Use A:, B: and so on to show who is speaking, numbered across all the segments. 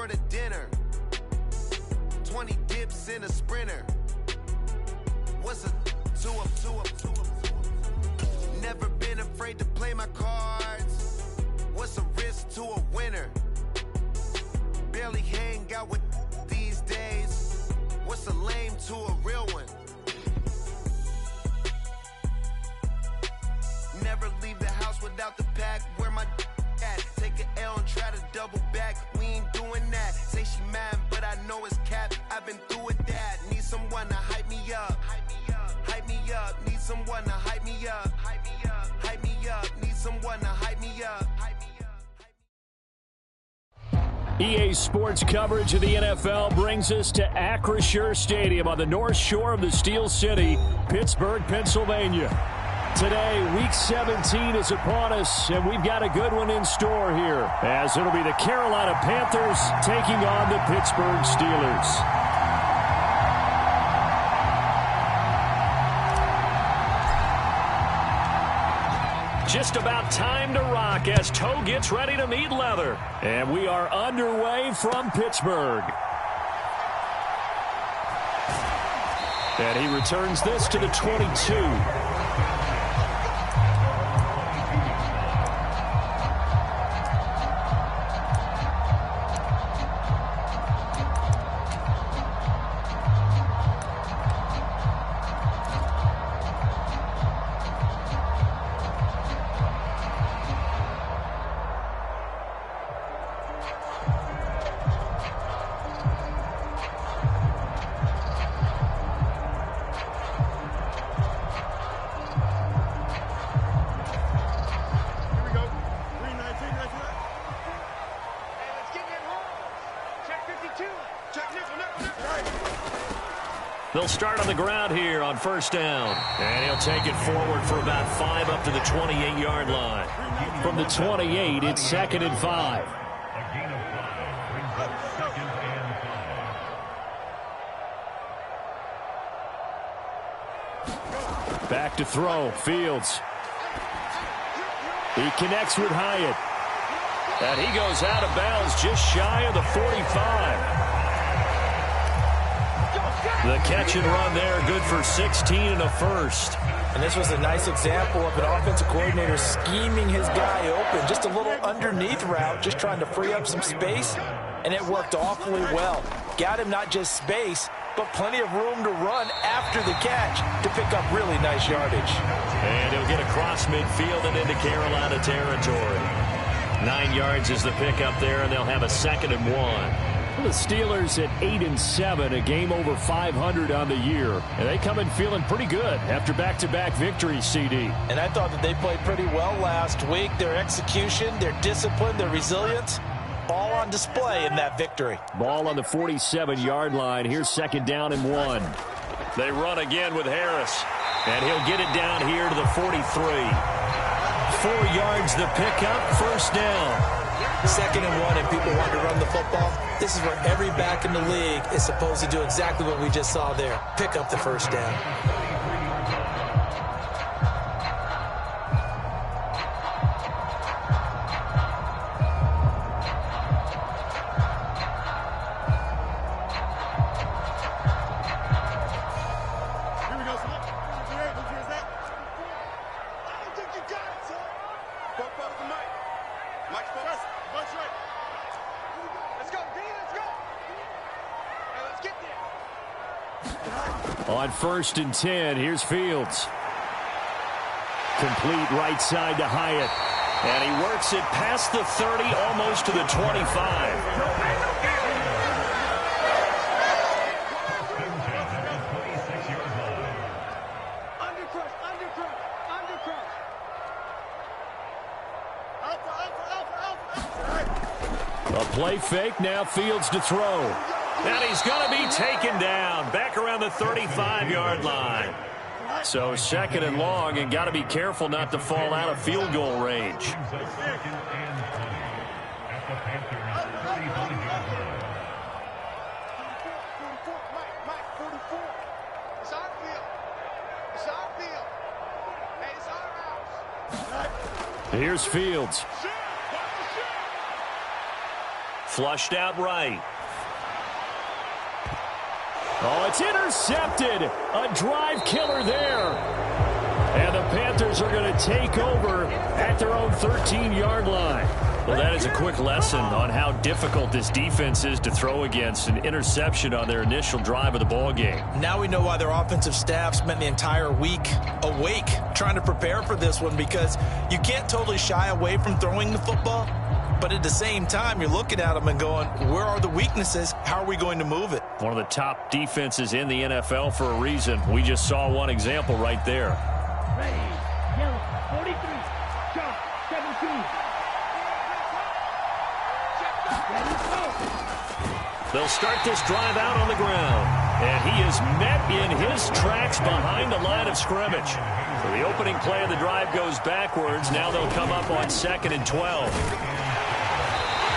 A: for the dinner. 20 dips in a sprinter. What's a 2 up? Never been afraid to play my cards. What's a risk to a winner? Barely hang out with these days. What's a lame to a real one? Never leave the house without the pack. Where my at? Take an L and try to double back. We ain't doing that. Say she mad, but I know it's cap. I've been through with that. Need someone to hype me up. Hype me up. Need someone to hype me up. Hype me up. Need someone to hype me up.
B: EA Sports coverage of the NFL brings us to Acrisure Stadium on the north shore of the Steel City, Pittsburgh, Pennsylvania. Today, Week 17 is upon us, and we've got a good one in store here, as it'll be the Carolina Panthers taking on the Pittsburgh Steelers. Just about time to rock as toe gets ready to meet leather. And we are underway from Pittsburgh. And he returns this to the 22. They'll start on the ground here on first down. And he'll take it forward for about 5 up to the 28-yard line. From the 28, it's 2nd and 5. Back to throw. Fields. He connects with Hyatt. And he goes out of bounds just shy of the 45. The catch and run there, good for 16 and a first.
C: And this was a nice example of an offensive coordinator scheming his guy open. Just a little underneath route, just trying to free up some space, and it worked awfully well. Got him not just space, but plenty of room to run after the catch to pick up really nice yardage.
B: And he'll get across midfield and into Carolina territory. 9 yards is the pickup there, and they'll have a 2nd and 1. The Steelers at 8-7, a game over 500 on the year. And they come in feeling pretty good after back-to-back victories, CD.
C: And I thought that they played pretty well last week. Their execution, their discipline, their resilience, all on display in that victory.
B: Ball on the 47-yard line. Here's 2nd down and 1. They run again with Harris. And he'll get it down here to the 43. 4 yards the pickup, first down.
C: 2nd and 1, and people want to run the football. This is where every back in the league is supposed to do exactly what we just saw there. Pick up the first down.
D: Here we go, son. Who's that? I don't think you got it, son. Go for the mic. Mike's for us. That's right. Let's go, D. Let's go. Hey, let's get there.
B: On 1st and 10, here's Fields. Complete right side to Hyatt. And he works it past the 30, almost to the 25. A play fake, now Fields to throw. And he's going to be taken down back around the 35-yard line. So 2nd and long, and got to be careful not to fall out of field goal range. Here's Fields. Flushed out right. Oh, it's intercepted. A drive killer there. And the Panthers are going to take over at their own 13-yard line. Well, that is a quick lesson on how difficult this defense is to throw against. An interception on their initial drive of the ball game.
C: Now we know why their offensive staff spent the entire week awake trying to prepare for this one, because you can't totally shy away from throwing the football. But at the same time, you're looking at them and going, where are the weaknesses? How are we going to move it?
B: One of the top defenses in the NFL for a reason. We just saw one example right there.
E: Ready, yellow, 43, sharp, 17.
B: They'll start this drive out on the ground. And he is met in his tracks behind the line of scrimmage. So the opening play of the drive goes backwards. Now they'll come up on 2nd and 12.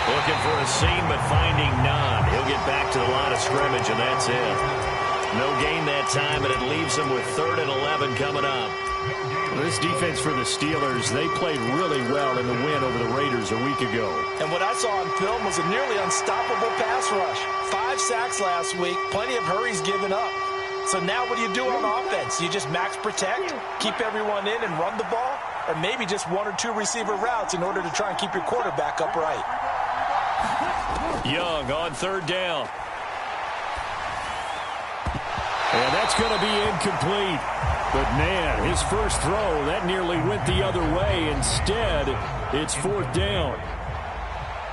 B: Looking for a seam, but finding none. He'll get back to the line of scrimmage, and that's it. No gain that time, and it leaves them with 3rd and 11 coming up. This defense for the Steelers, they played really well in the win over the Raiders a week ago.
C: And what I saw on film was a nearly unstoppable pass rush. 5 sacks last week, plenty of hurries given up. So now what do you do on offense? You just max protect, keep everyone in and run the ball, or maybe just 1 or 2 receiver routes in order to try and keep your quarterback upright.
B: Young on 3rd down. And that's going to be incomplete. But, man, his first throw, that nearly went the other way. Instead, it's 4th down.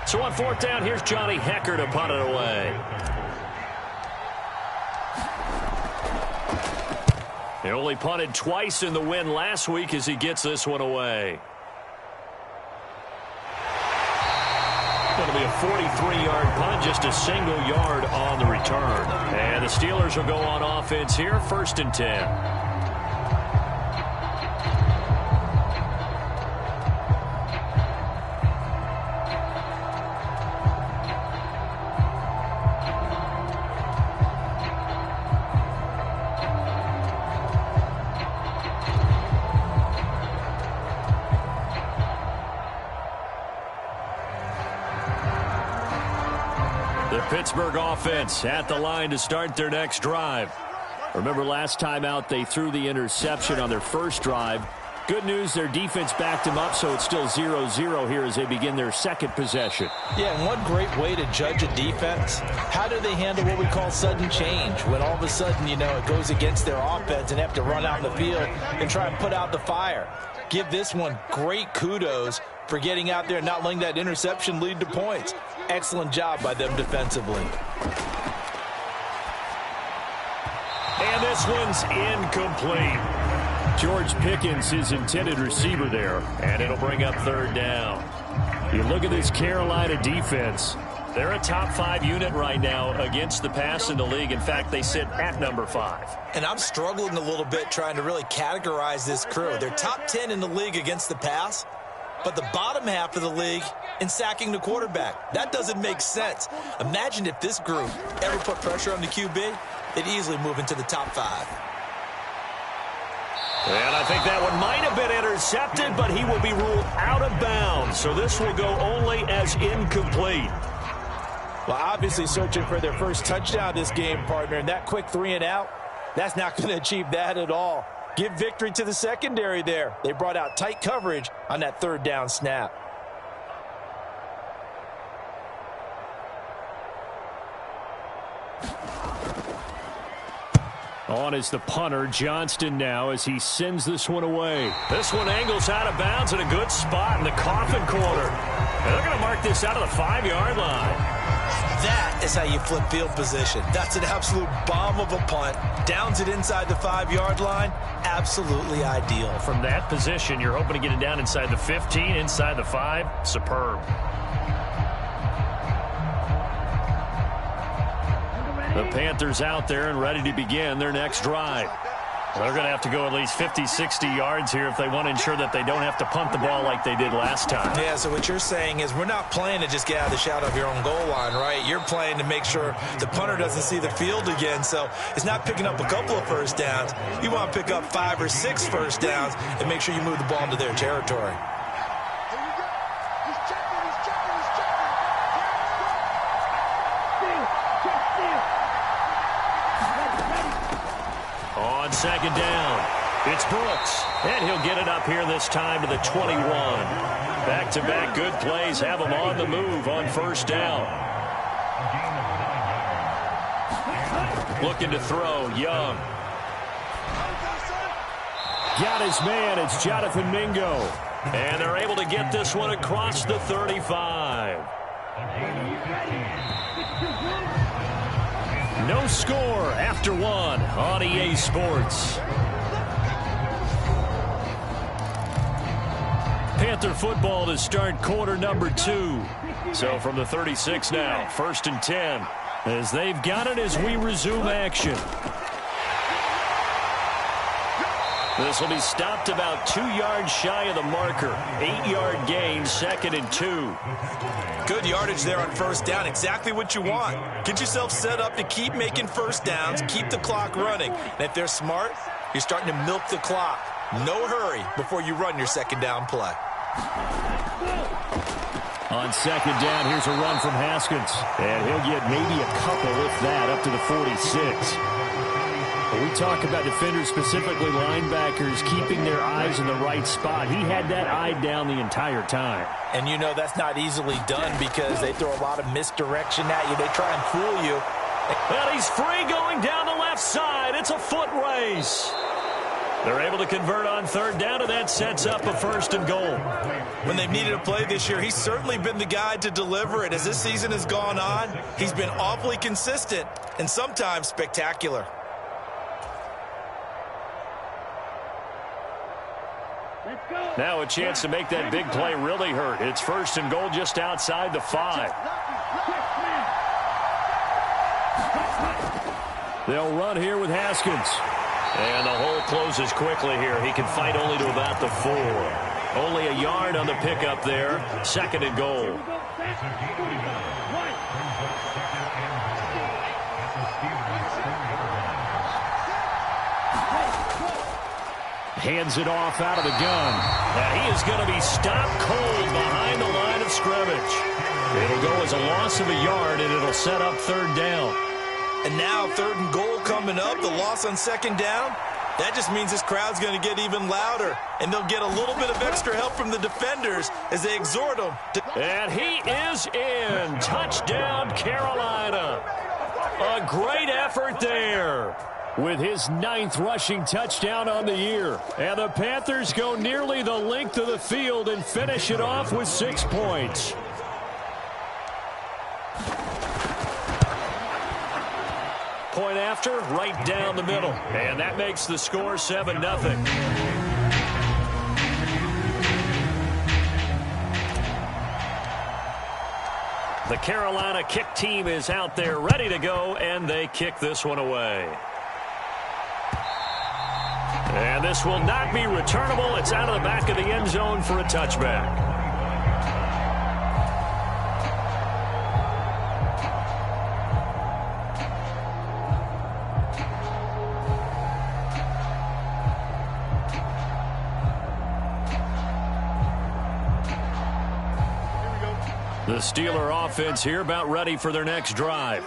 B: So on 4th down, here's Johnny Hecker to punt it away. He only punted twice in the win last week as he gets this one away. Going to be a 43-yard punt, just a single yard on the return. And the Steelers will go on offense here, 1st and 10. Pittsburgh offense at the line to start their next drive. Remember last time out they threw the interception on their first drive. Good news, their defense backed them up, so it's still 0-0 here as they begin their second possession.
C: Yeah, and one great way to judge a defense, how do they handle what we call sudden change? When all of a sudden, you know, it goes against their offense and have to run out in the field and try and put out the fire. Give this one great kudos for getting out there and not letting that interception lead to points. Excellent job by them defensively.
B: And this one's incomplete. George Pickens, his intended receiver there, and it'll bring up 3rd down. You look at this Carolina defense. They're a top 5 unit right now against the pass in the league. In fact, they sit at number 5.
C: And I'm struggling a little bit trying to really categorize this crew. They're top 10 in the league against the pass, but the bottom half of the league in sacking the quarterback. That doesn't make sense. Imagine if this group ever put pressure on the QB, they'd easily move into the top 5.
B: And I think that one might have been intercepted, but he will be ruled out of bounds. So this will go only as incomplete.
C: Well, obviously searching for their first touchdown this game, partner, and that quick 3 and out, that's not going to achieve that at all. Give victory to the secondary there. They brought out tight coverage on that 3rd down snap.
B: On is the punter, Johnston now, as he sends this one away. This one angles out of bounds in a good spot in the coffin corner. And they're going to mark this out of the 5-yard line.
C: That is how you flip field position. That's an absolute bomb of a punt. Downs it inside the 5-yard line. Absolutely ideal.
B: From that position, you're hoping to get it down inside the 15, inside the 5. Superb. The Panthers out there and ready to begin their next drive. They're going to have to go at least 50, 60 yards here if they want to ensure that they don't have to punt the ball like they did last time.
C: Yeah, so what you're saying is we're not playing to just get out of the shadow of your own goal line, right? You're playing to make sure the punter doesn't see the field again. So it's not picking up a couple of first downs. You want to pick up 5 or 6 first downs and make sure you move the ball into their territory.
B: on second down. It's Brooks, and he'll get it up here this time to the 21. Back-to-back good plays have him on the move on first down. Looking to throw, Young. Got his man, it's Jonathan Mingo. And they're able to get this one across the 35. No score after one on EA Sports. Panther football to start quarter number 2. So from the 36 now, 1st and 10, as they've got it as we resume action. This will be stopped about 2 yards shy of the marker. 8-yard gain, 2nd and 2.
C: Good yardage there on first down. Exactly what you want. Get yourself set up to keep making first downs, keep the clock running. And if they're smart, you're starting to milk the clock. No hurry before you run your second down play.
B: On second down, here's a run from Haskins. And he'll get maybe a couple, if that, up to the 46. When we talk about defenders, specifically linebackers, keeping their eyes in the right spot, he had that eye down the entire time.
C: And you know that's not easily done because they throw a lot of misdirection at you. They try and fool you.
B: Well, he's free going down the left side. It's a foot race. They're able to convert on third down, and that sets up a 1st and goal.
C: When they've needed a play this year, he's certainly been the guy to deliver it. As this season has gone on, he's been awfully consistent and sometimes spectacular.
B: Now a chance to make that big play really hurt. It's 1st and goal just outside the 5. They'll run here with Haskins. And the hole closes quickly here. He can fight only to about the 4. Only a yard on the pickup there. 2nd and goal. Hands it off out of the gun. And he is going to be stopped cold behind the line of scrimmage. It'll go as a loss of a yard, and it'll set up 3rd down.
C: And now 3rd and goal coming up, the loss on 2nd down. That just means this crowd's going to get even louder, and they'll get a little bit of extra help from the defenders as they exhort them.
B: And he is in. Touchdown, Carolina. A great effort there with his 9th rushing touchdown on the year. And the Panthers go nearly the length of the field and finish it off with 6 points. Point after, right down the middle. And that makes the score 7-0. The Carolina kick team is out there ready to go, and they kick this one away. And this will not be returnable. It's out of the back of the end zone for a touchback. The Steeler offense here about ready for their next drive.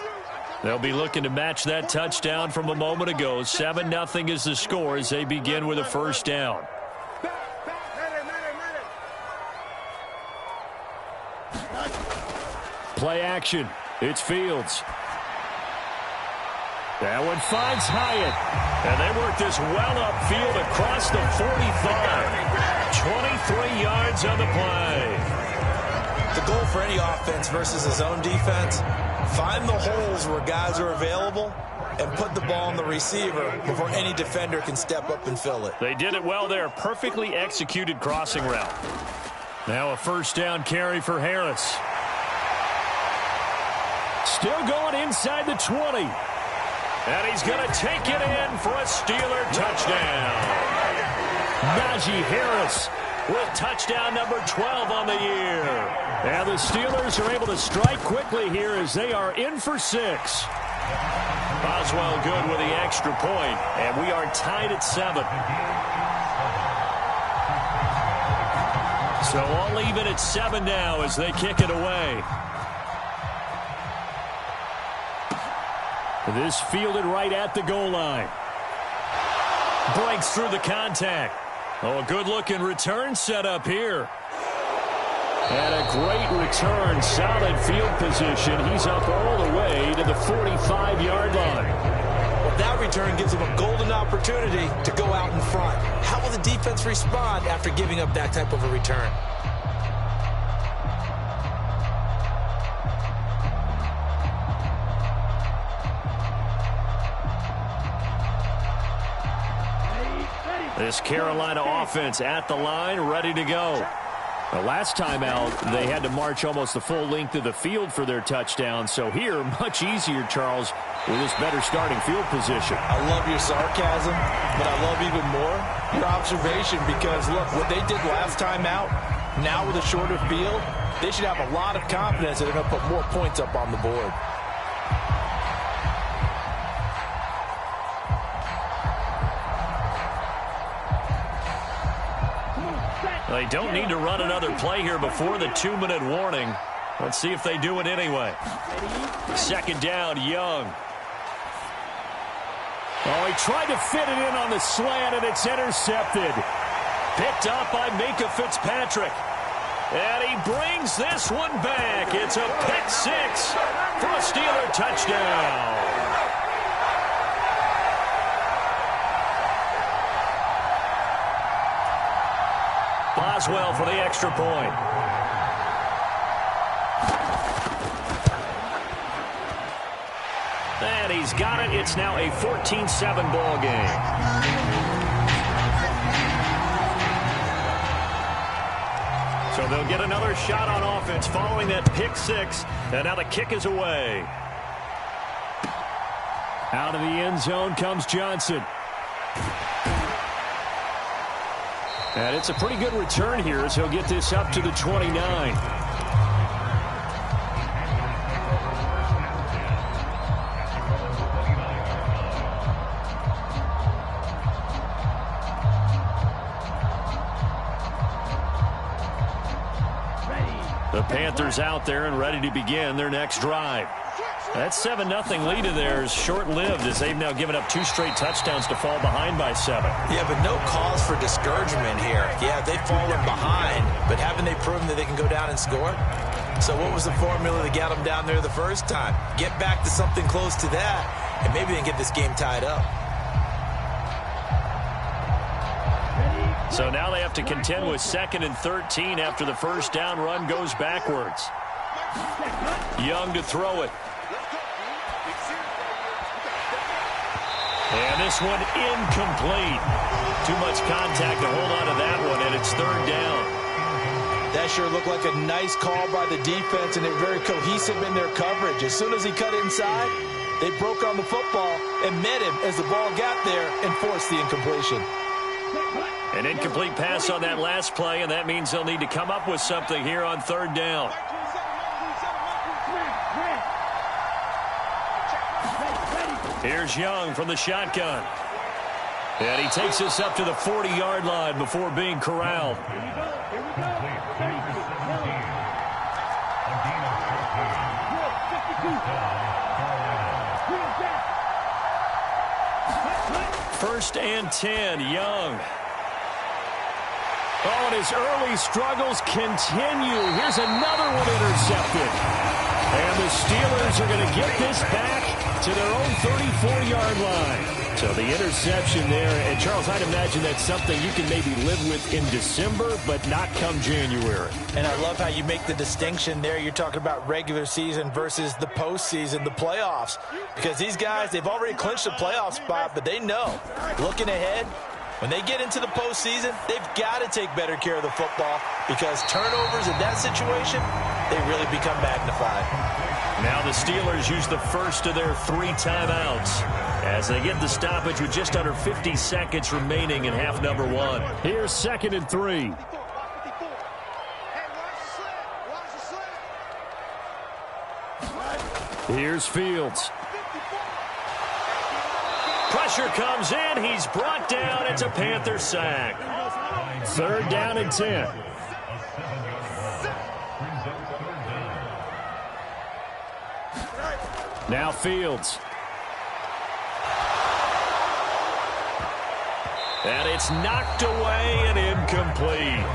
B: They'll be looking to match that touchdown from a moment ago. 7-0 is the score as they begin with a 1st down. Play action. It's Fields. That one finds Hyatt. And they work this well upfield across the 45. 23 yards on the play.
C: The goal for any offense versus a zone defense, find the holes where guys are available and put the ball on the receiver before any defender can step up and fill it.
B: They did it well there. Perfectly executed crossing route. Now a 1st down carry for Harris. Still going inside the 20. And he's going to take it in for a Steeler touchdown. Najee Harris with touchdown number 12 on the year. And the Steelers are able to strike quickly here as they are in for 6. Boswell good with the extra point, and we are tied at 7. So all even at 7 now as they kick it away. This fielded right at the goal line. Breaks through the contact. Oh, a good-looking return set up here. And a great return, solid field position. He's up all the way to the 45-yard line.
C: Well, that return gives him a golden opportunity to go out in front. How will the defense respond after giving up that type of a return?
B: This Carolina offense at the line, ready to go. The last time out, they had to march almost the full length of the field for their touchdown. So here, much easier, Charles, with this better starting field position.
C: I love your sarcasm, but I love even more your observation because, look, what they did last time out, now with a shorter field, they should have a lot of confidence that they're going to put more points up on the board.
B: They don't need to run another play here before the 2-minute warning. Let's see if they do it anyway. Second down, Young. Oh, he tried to fit it in on the slant, and it's intercepted. Picked up by Minkah Fitzpatrick. And he brings this one back. It's a pick six for a Steeler touchdown. Boswell for the extra point. And he's got it. It's now a 14-7 ball game. So they'll get another shot on offense following that pick six. And now the kick is away. Out of the end zone comes Johnson. And it's a pretty good return here as he'll get this up to the 29. The Panthers out there and ready to begin their next drive. That 7-0 lead of theirs short-lived as they've now given up 2 straight touchdowns to fall behind by 7.
C: Yeah, but no cause for discouragement here. Yeah, they've fallen behind, but haven't they proven that they can go down and score? So what was the formula that got them down there the first time? Get back to something close to that, and maybe they can get this game tied up.
B: So now they have to contend with 2nd and 13 after the first down run goes backwards. Young to throw it. And this one incomplete. Too much contact to hold on to that one, and it's 3rd down.
C: That sure looked like a nice call by the defense, and they're very cohesive in their coverage. As soon as he cut inside, they broke on the football and met him as the ball got there and forced the incompletion.
B: An incomplete pass on that last play, and that means they'll need to come up with something here on 3rd down. Here's Young from the shotgun. And he takes this up to the 40-yard line before being corralled. First and 10, Young. Oh, and his early struggles continue. Here's another one intercepted. And the Steelers are going to get this back to their own 34-yard line. So the interception there. And, Charles, I'd imagine that's something you can maybe live with in December, but not come January.
C: And I love how you make the distinction there. You're talking about regular season versus the postseason, the playoffs. Because these guys, they've already clinched a playoff spot, but they know, looking ahead, when they get into the postseason, they've got to take better care of the football because turnovers in that situation, they really become magnified.
B: Now the Steelers use the first of their 3 timeouts as they get the stoppage with just under 50 seconds remaining in half number 1. Here's 2nd and 3. Here's Fields. Pressure comes in. He's brought down. It's a Panther sack. 3rd down and 10. Now Fields. And it's knocked away and incomplete.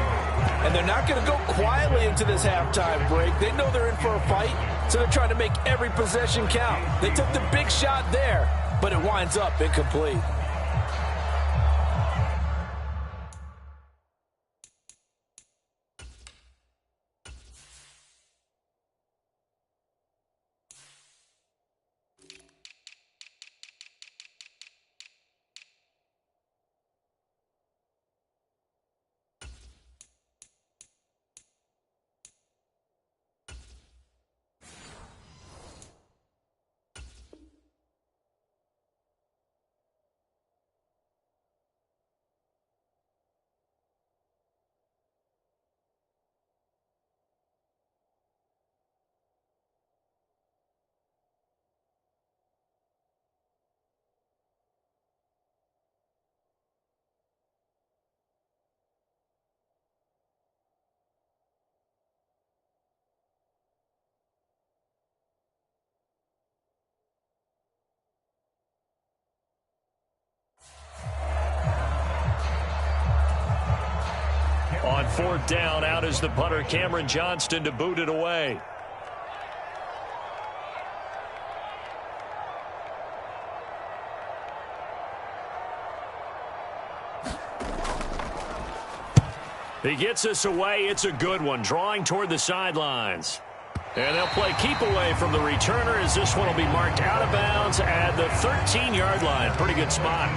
C: And they're not going to go quietly into this halftime break. They know they're in for a fight, so they're trying to make every possession count. They took the big shot there, but it winds up incomplete.
B: On fourth down, out is the punter, Cameron Johnston, to boot it away. He gets us away. It's a good one, drawing toward the sidelines. And they'll play keep away from the returner as this one will be marked out of bounds at the 13-yard line. Pretty good spot.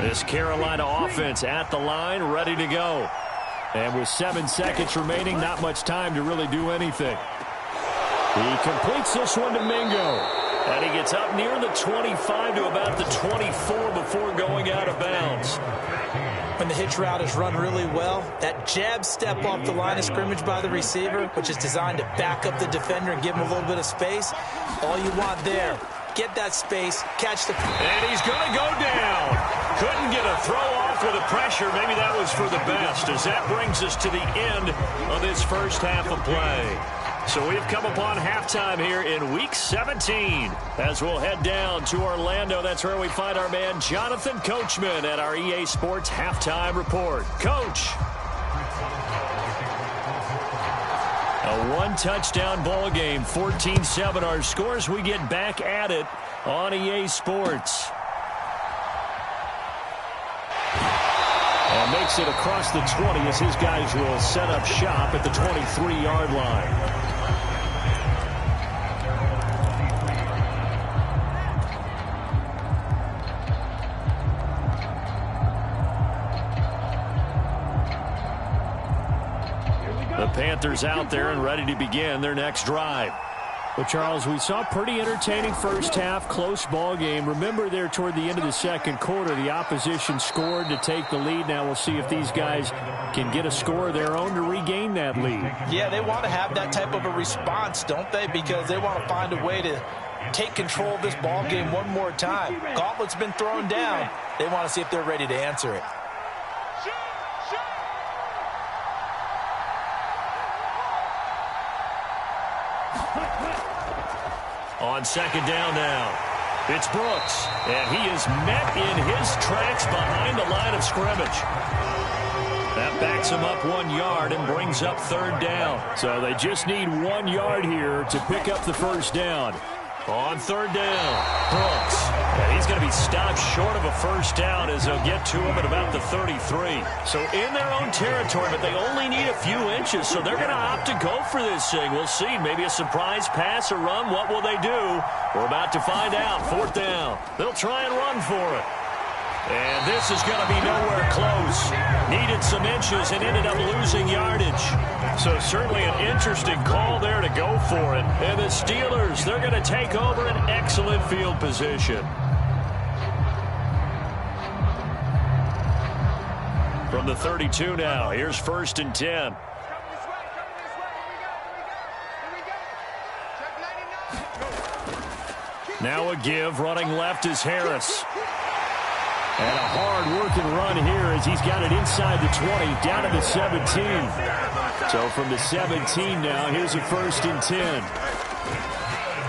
B: This Carolina offense at the line, ready to go. And with 7 seconds remaining, not much time to really do anything. He completes this one to Mingo. And he gets up near the 25 to about the 24 before going out of bounds.
C: When the hitch route is run really well, that jab step off the line of scrimmage by the receiver, which is designed to back up the defender and give him a little bit of space, all you want there. Get that space, catch the...
B: And he's going to go down. Couldn't get a throw off with the pressure. Maybe that was for the best, as that brings us to the end of this first half of play. So we've come upon halftime here in Week 17. As we'll head down to Orlando, that's where we find our man Jonathan Coachman at our EA Sports Halftime Report. Coach. A one-touchdown ball game, 14-7 our scores. We get back at it on EA Sports. And makes it across the 20 as his guys will set up shop at the 23-yard line. The Panthers out there and ready to begin their next drive. Well, Charles, we saw a pretty entertaining first half, close ball game. Remember there toward the end of the second quarter, the opposition scored to take the lead. Now we'll see if these guys can get a score of their own to regain that lead.
C: Yeah, they want to have that type of a response, don't they? Because they want to find a way to take control of this ball game one more time. Gauntlet's been thrown down. They want to see if they're ready to answer it.
B: On second down now, it's Brooks, and he is met in his tracks behind the line of scrimmage. That backs him up 1 yard and brings up third down. So they just need 1 yard here to pick up the first down. On third down, Brooks. And he's going to be stopped short of a first down as they'll get to him at about the 33. So in their own territory, but they only need a few inches, so they're going to opt to go for this thing. We'll see. Maybe a surprise pass or run. What will they do? We're about to find out. Fourth down. They'll try and run for it. And this is going to be nowhere close. Needed some inches and ended up losing yardage. So certainly an interesting call there to go for it. And the Steelers, they're going to take over an excellent field position. From the 32 now, here's 1st and 10. Now a give, running left is Harris. And a hard-working run here as he's got it inside the 20, down to the 17. So from the 17 now, here's a 1st and 10.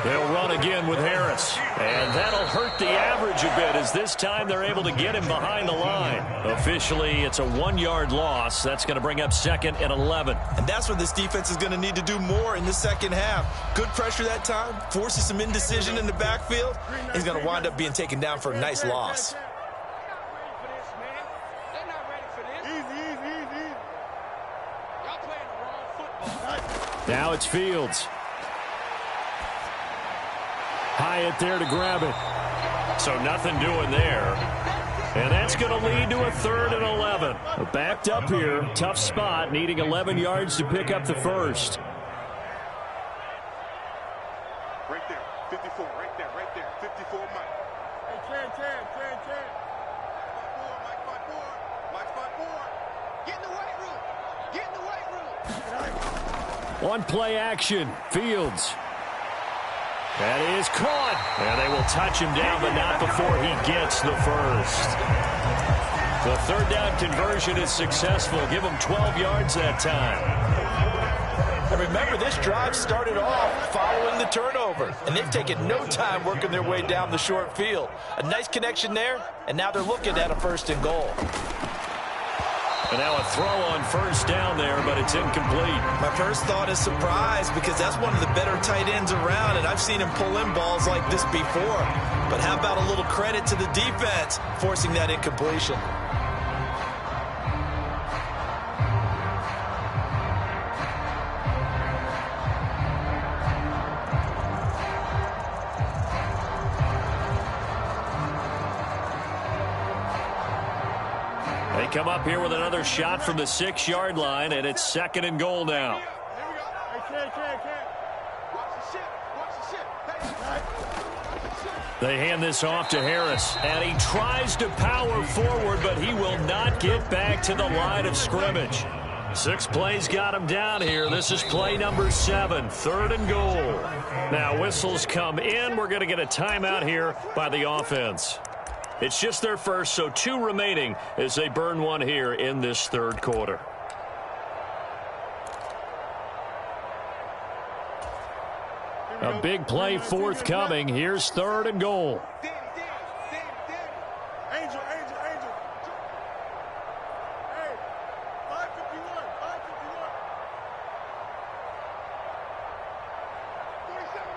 B: They'll run again with Harris. And that'll hurt the average a bit as this time they're able to get him behind the line. Officially, it's a 1-yard loss. That's going to bring up 2nd and 11.
C: And that's what this defense is going to need to do more in the second half. Good pressure that time, forces some indecision in the backfield. He's going to wind up being taken down for a nice loss.
B: Now it's Fields. Hyatt there to grab it. So nothing doing there. And that's going to lead to a 3rd and 11. Backed up here. Tough spot. Needing 11 yards to pick up the first.
D: Right there. 54. Right there. Right there. 54, Mike. Hey, Chan. Mike 5-4. Mike 5-4. Get in the weight room. Get in the weight room.
B: One play action. Fields. That is caught. And they will touch him down, but not before he gets the first. The 3rd down conversion is successful. Give him 12 yards that time.
C: And remember, this drive started off following the turnover. And they've taken no time working their way down the short field. A nice connection there, and now they're looking at a 1st and goal.
B: And now a throw on 1st down there, but it's incomplete.
C: My first thought is surprise because that's one of the better tight ends around, and I've seen him pull in balls like this before. But how about a little credit to the defense forcing that incompletion?
B: Come up here with another shot from the 6-yard line, and it's 2nd and goal now.
D: Here we go. Hey, Ken. Watch the ship.
B: They hand this off to Harris, and he tries to power forward, but he will not get back to the line of scrimmage. 6 plays got him down here. This is play number 7, 3rd and goal. Now whistles come in. We're going to get a timeout here by the offense. It's just their first, so 2 remaining as they burn one here in this 3rd quarter. A big play forthcoming. Here's 3rd and goal.
D: Danny. Angel. Hey, 551. 27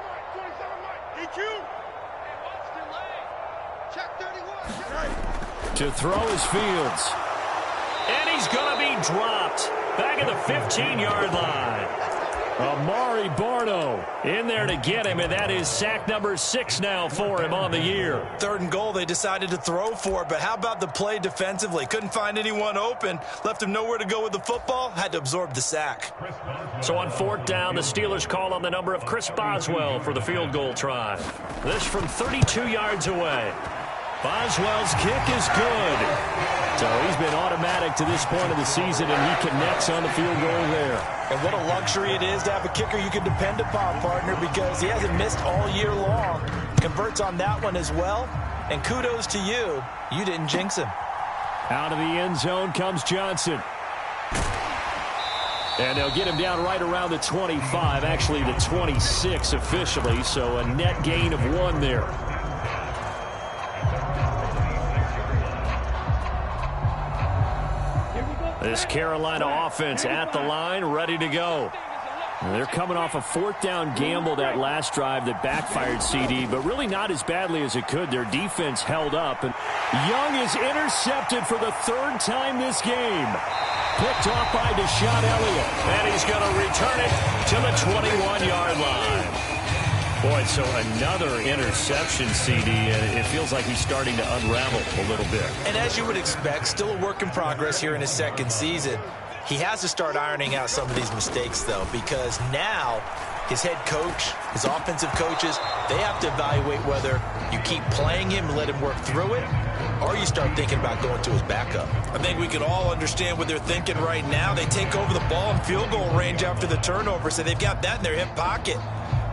D: Mike. EQ. Check 31.
B: To throw is Fields. And he's going to be dropped back at the 15-yard line. Amari Barno in there to get him, and that is sack number 6 now for him on the year.
C: 3rd and goal, they decided to throw for it, but how about the play defensively? Couldn't find anyone open, left him nowhere to go with the football, had to absorb the sack.
B: So on 4th down, the Steelers call on the number of Chris Boswell for the field goal try. This from 32 yards away. Boswell's kick is good. So he's been automatic to this point of the season, and he connects on the field goal there.
C: And what a luxury it is to have a kicker you can depend upon, partner, because he hasn't missed all year long. Converts on that one as well. And kudos to you. You didn't jinx him.
B: Out of the end zone comes Johnson. And they'll get him down right around the 25, actually the 26 officially, so a net gain of 1 there. This Carolina offense at the line, ready to go. They're coming off a 4th down gamble that last drive that backfired CD, but really not as badly as it could. Their defense held up. And Young is intercepted for the 3rd time this game. Picked off by Deshaun Elliott. And he's going to return it to the 21-yard line. Boy, so another interception, CD, and it feels like he's starting to unravel a little bit.
C: And as you would expect, still a work in progress here in his 2nd season. He has to start ironing out some of these mistakes, though, because now his head coach, his offensive coaches, they have to evaluate whether you keep playing him and let him work through it, or you start thinking about going to his backup. I think we can all understand what they're thinking right now. They take over the ball in field goal range after the turnover, so they've got that in their hip pocket.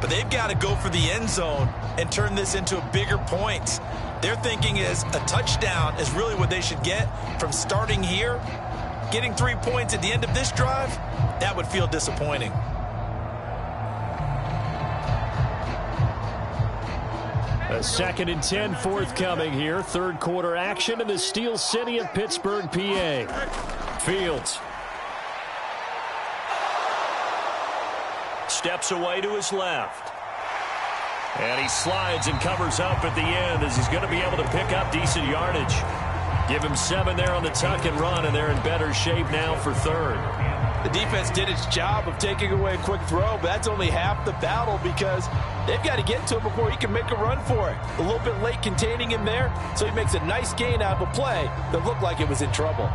C: But they've got to go for the end zone and turn this into a bigger point. Their thinking is a touchdown is really what they should get from starting here. Getting 3 points at the end of this drive, that would feel disappointing.
B: 2nd and 10 forthcoming here. Third quarter action in the Steel City of Pittsburgh, PA. Fields. Steps away to his left. And he slides and covers up at the end as he's going to be able to pick up decent yardage. Give him 7 there on the tuck and run, and they're in better shape now for third.
C: The defense did its job of taking away a quick throw, but that's only half the battle because they've got to get to him before he can make a run for it. A little bit late containing him there, so he makes a nice gain out of a play that looked like it was in trouble.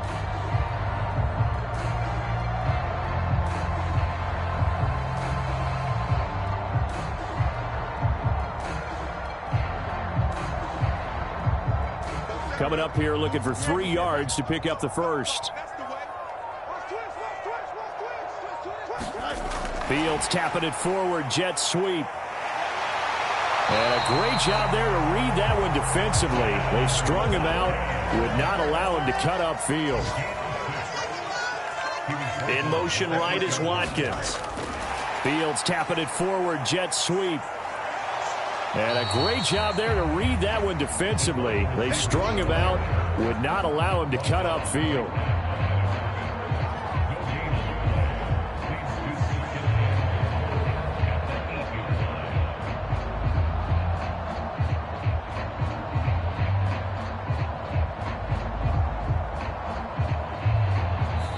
B: Coming up here looking for 3 yards to pick up the first. Fields tapping it forward, jet sweep. And a great job there to read that one defensively. They strung him out, would not allow him to cut upfield. In motion right is Watkins. Fields tapping it forward, jet sweep. And a great job there to read that one defensively. They strung him out, would not allow him to cut upfield.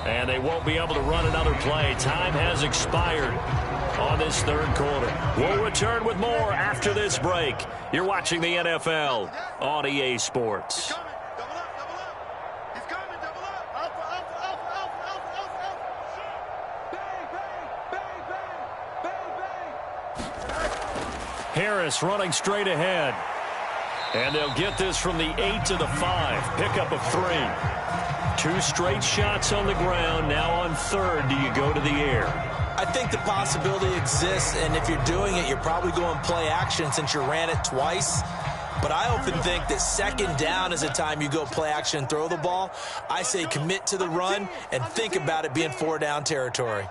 B: And they won't be able to run another play. Time has expired on this third quarter. We'll return with more after this break. You're watching the NFL on EA Sports. Harris running straight ahead. And they'll get this from the 8 to the 5. Pickup of 3. 2 straight shots on the ground. Now on third, do you go to the air?
C: I think the possibility exists, and if you're doing it, you're probably going play action since you ran it twice. But I often think that second down is the time you go play action and throw the ball. I say commit to the run and think about it being 4 down territory.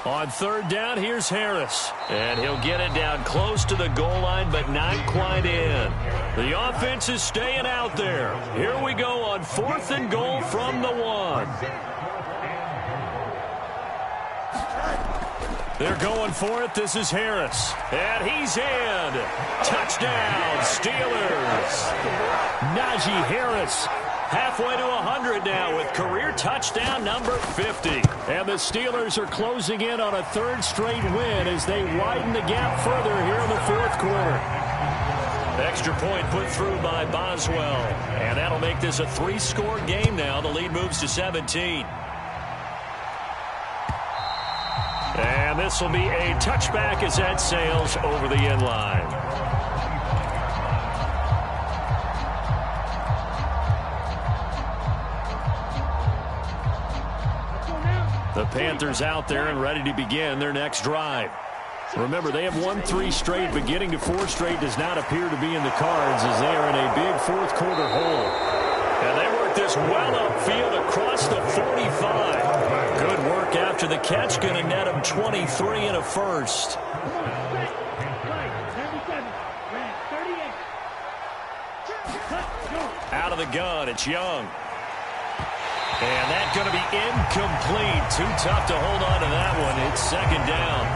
B: On third down, here's Harris. And he'll get it down close to the goal line, but not quite in. The offense is staying out there. Here we go on 4th and goal from the 1. They're going for it. This is Harris. And he's in. Touchdown, Steelers. Najee Harris. Halfway to 100 now with career touchdown number 50. And the Steelers are closing in on a 3rd straight win as they widen the gap further here in the 4th quarter. Extra point put through by Boswell. And that'll make this a 3-score game now. The lead moves to 17. And this will be a touchback as that sails over the end line. The Panthers out there and ready to begin their next drive. Remember, they have won 3 straight, but getting to 4 straight does not appear to be in the cards as they are in a big 4th quarter hole. And they work this well upfield across the 45. Good work after the catch, going to net them 23 and a first. Out of the gun, it's Young. And that's going to be incomplete. Too tough to hold on to that one. It's 2nd down.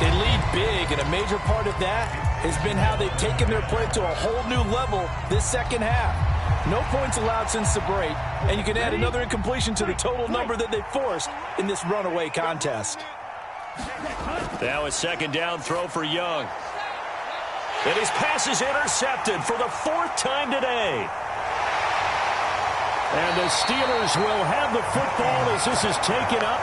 C: They lead big, and a major part of that has been how they've taken their play to a whole new level this second half. No points allowed since the break, and you can add another incompletion to the total number that they forced in this runaway contest.
B: Now a 2nd down throw for Young. And his pass is intercepted for the 4th time today. And the Steelers will have the football as this is taken up.